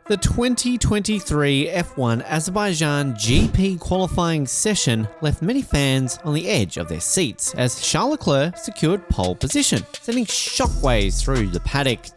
The 2023 F1 Azerbaijan GP qualifying session left many fans on the edge of their seats as Charles Leclerc secured pole position, sending shockwaves through the paddock.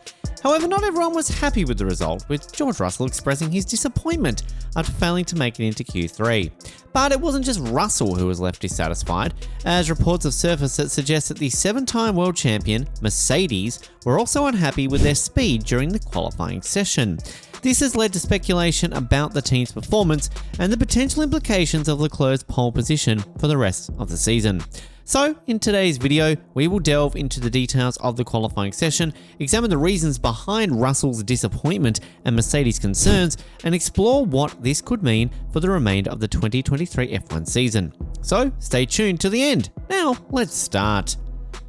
However, not everyone was happy with the result, with George Russell expressing his disappointment after failing to make it into Q3. But it wasn't just Russell who was left dissatisfied, as reports have surfaced that suggest that the 7-time world champion, Mercedes, were also unhappy with their speed during the qualifying session. This has led to speculation about the team's performance and the potential implications of Leclerc's pole position for the rest of the season. So, in today's video, we will delve into the details of the qualifying session, examine the reasons behind Russell's disappointment and Mercedes' concerns, and explore what this could mean for the remainder of the 2023 F1 season. So, stay tuned to the end. Now, let's start.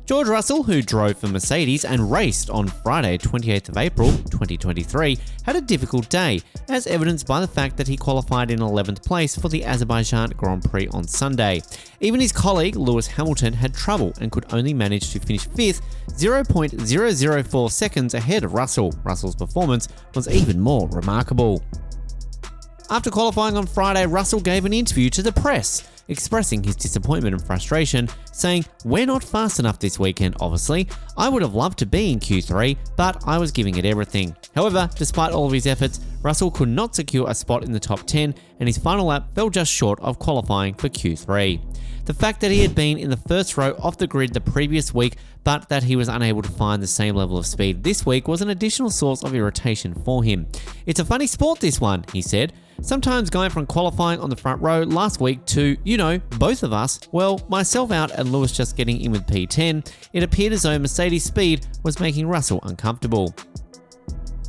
George Russell, who drove for Mercedes and raced on Friday 28th of April 2023, had a difficult day, as evidenced by the fact that he qualified in 11th place for the Azerbaijan Grand Prix on Sunday. Even his colleague Lewis Hamilton had trouble and could only manage to finish 5th, 0.004 seconds ahead of Russell. Russell's performance was even more remarkable. After qualifying on Friday, Russell gave an interview to the press, expressing his disappointment and frustration, saying, "We're not fast enough this weekend, obviously. I would have loved to be in Q3, but I was giving it everything." However, despite all of his efforts, Russell could not secure a spot in the top 10, and his final lap fell just short of qualifying for Q3. The fact that he had been in the first row off the grid the previous week, but that he was unable to find the same level of speed this week was an additional source of irritation for him. "It's a funny sport, this one," he said. "Sometimes going from qualifying on the front row last week to, both of us, well, myself out and Lewis just getting in with P10, it appeared as though Mercedes' speed was making Russell uncomfortable."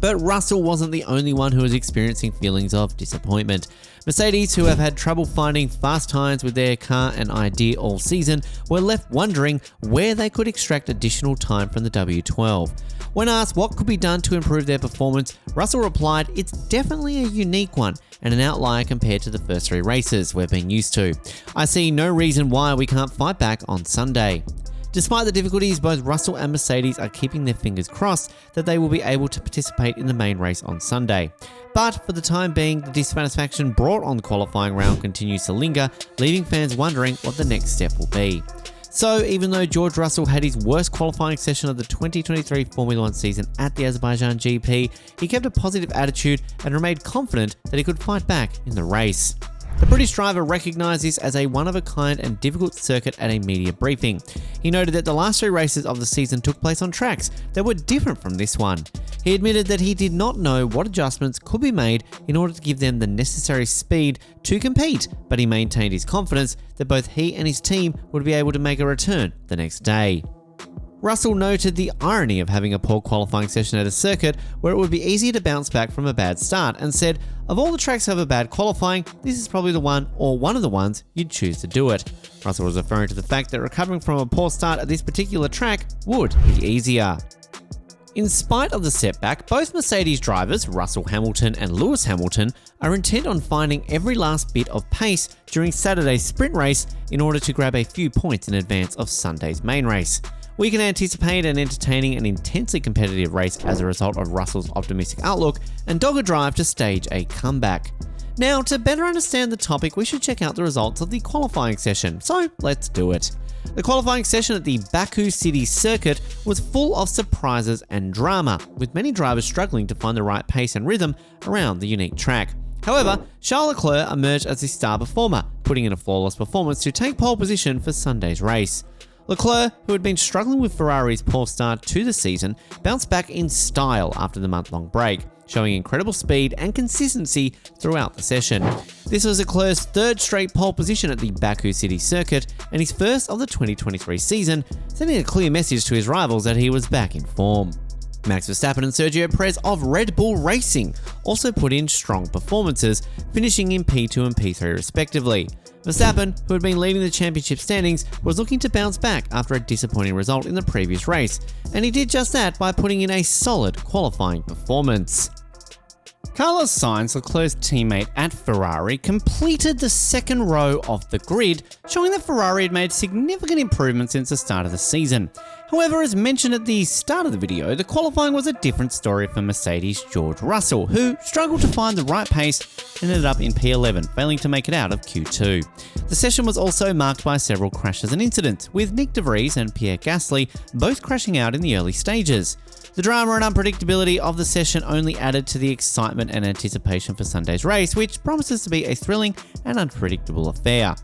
But Russell wasn't the only one who was experiencing feelings of disappointment. Mercedes, who have had trouble finding fast times with their car and idea all season, were left wondering where they could extract additional time from the W12. When asked what could be done to improve their performance, Russell replied, "It's definitely a unique one and an outlier compared to the first 3 races we've been used to. I see no reason why we can't fight back on Sunday." Despite the difficulties, both Russell and Mercedes are keeping their fingers crossed that they will be able to participate in the main race on Sunday. But for the time being, the dissatisfaction brought on the qualifying round continues to linger, leaving fans wondering what the next step will be. So, even though George Russell had his worst qualifying session of the 2023 Formula 1 season at the Azerbaijan GP, he kept a positive attitude and remained confident that he could fight back in the race. The British driver recognised this as a one-of-a-kind and difficult circuit at a media briefing. He noted that the last 3 races of the season took place on tracks that were different from this one. He admitted that he did not know what adjustments could be made in order to give them the necessary speed to compete, but he maintained his confidence that both he and his team would be able to make a return the next day. Russell noted the irony of having a poor qualifying session at a circuit where it would be easier to bounce back from a bad start, and said, "Of all the tracks that have a bad qualifying, this is probably the one or one of the ones you'd choose to do it." Russell was referring to the fact that recovering from a poor start at this particular track would be easier. In spite of the setback, both Mercedes drivers, Russell Hamilton and Lewis Hamilton, are intent on finding every last bit of pace during Saturday's sprint race in order to grab a few points in advance of Sunday's main race. We can anticipate an entertaining and intensely competitive race as a result of Russell's optimistic outlook and dogged drive to stage a comeback. Now, to better understand the topic, we should check out the results of the qualifying session, so let's do it. The qualifying session at the Baku city circuit was full of surprises and drama, with many drivers struggling to find the right pace and rhythm around the unique track. However, Charles Leclerc emerged as the star performer, putting in a flawless performance to take pole position for Sunday's race. Leclerc, who had been struggling with Ferrari's poor start to the season, bounced back in style after the month-long break, showing incredible speed and consistency throughout the session. This was Leclerc's 3rd straight pole position at the Baku city circuit and his first of the 2023 season, sending a clear message to his rivals that he was back in form. Max Verstappen and Sergio Perez of Red Bull Racing also put in strong performances, finishing in P2 and P3 respectively. Verstappen, who had been leading the championship standings, was looking to bounce back after a disappointing result in the previous race, and he did just that by putting in a solid qualifying performance. Carlos Sainz, Leclerc's teammate at Ferrari, completed the 2nd row of the grid, showing that Ferrari had made significant improvements since the start of the season. However, as mentioned at the start of the video, the qualifying was a different story for Mercedes' George Russell, who struggled to find the right pace and ended up in P11, failing to make it out of Q2. The session was also marked by several crashes and incidents, with Nick de Vries and Pierre Gasly both crashing out in the early stages. The drama and unpredictability of the session only added to the excitement and anticipation for Sunday's race, which promises to be a thrilling and unpredictable affair.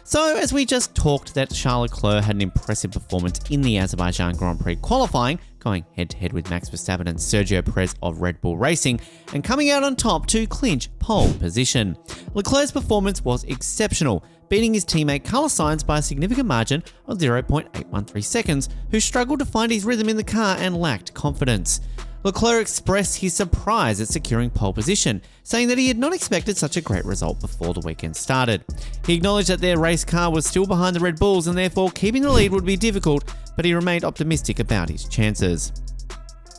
So, as we just talked that Charles Leclerc had an impressive performance in the Azerbaijan Grand Prix qualifying, going head-to-head with Max Verstappen and Sergio Perez of Red Bull Racing, and coming out on top to clinch pole position. Leclerc's performance was exceptional, beating his teammate Carlos Sainz by a significant margin of 0.813 seconds, who struggled to find his rhythm in the car and lacked confidence. Leclerc expressed his surprise at securing pole position, saying that he had not expected such a great result before the weekend started. He acknowledged that their race car was still behind the Red Bulls and therefore keeping the lead would be difficult, but he remained optimistic about his chances.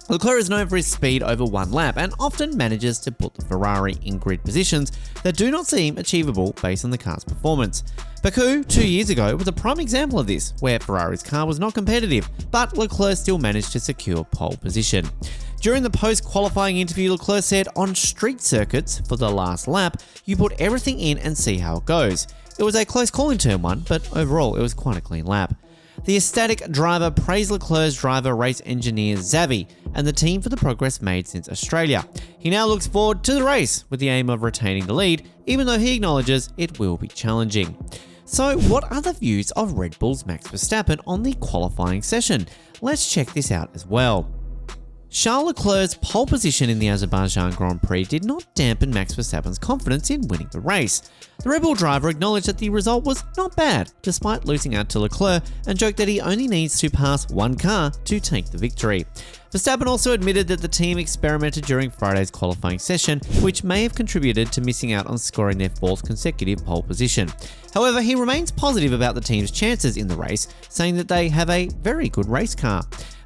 Leclerc is known for his speed over one lap and often manages to put the Ferrari in grid positions that do not seem achievable based on the car's performance. Baku 2 years ago was a prime example of this, where Ferrari's car was not competitive, but Leclerc still managed to secure pole position. During the post-qualifying interview, Leclerc said, "On street circuits, for the last lap, you put everything in and see how it goes. It was a close call in turn 1, but overall it was quite a clean lap." The ecstatic driver praised Leclerc's driver race engineer Xavi and the team for the progress made since Australia. He now looks forward to the race with the aim of retaining the lead, even though he acknowledges it will be challenging. So, what are the views of Red Bull's Max Verstappen on the qualifying session? Let's check this out as well. Charles Leclerc's pole position in the Azerbaijan Grand Prix did not dampen Max Verstappen's confidence in winning the race. The Red Bull driver acknowledged that the result was not bad, despite losing out to Leclerc, and joked that he only needs to pass one car to take the victory. Verstappen also admitted that the team experimented during Friday's qualifying session, which may have contributed to missing out on scoring their 4th consecutive pole position. However, he remains positive about the team's chances in the race, saying that they have a very good race car.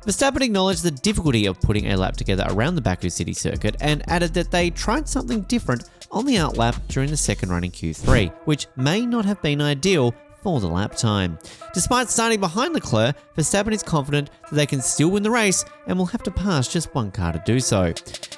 Verstappen acknowledged the difficulty of putting a lap together around the Baku city circuit and added that they tried something different on the outlap during the second run in Q3, which may not have been ideal for the lap time. Despite starting behind Leclerc, Verstappen is confident that they can still win the race and will have to pass just one car to do so.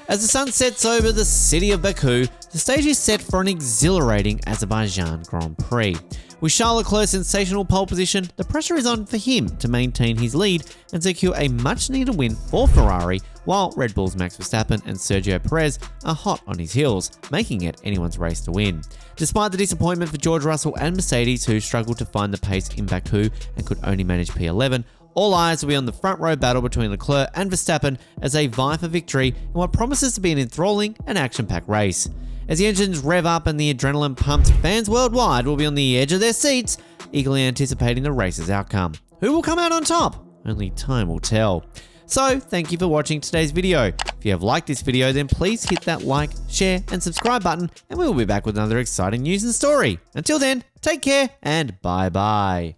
As the sun sets over the city of Baku, the stage is set for an exhilarating Azerbaijan Grand Prix. With Charles Leclerc's sensational pole position, the pressure is on for him to maintain his lead and secure a much-needed win for Ferrari, while Red Bull's Max Verstappen and Sergio Perez are hot on his heels, making it anyone's race to win. Despite the disappointment for George Russell and Mercedes, who struggled to find the pace in Baku and could only manage P11, all eyes will be on the front row battle between Leclerc and Verstappen as they vie for victory in what promises to be an enthralling and action-packed race. As the engines rev up and the adrenaline pumped, fans worldwide will be on the edge of their seats, eagerly anticipating the race's outcome. Who will come out on top? Only time will tell. So, thank you for watching today's video. If you have liked this video, then please hit that like, share, and subscribe button, and we will be back with another exciting news and story. Until then, take care, and bye-bye.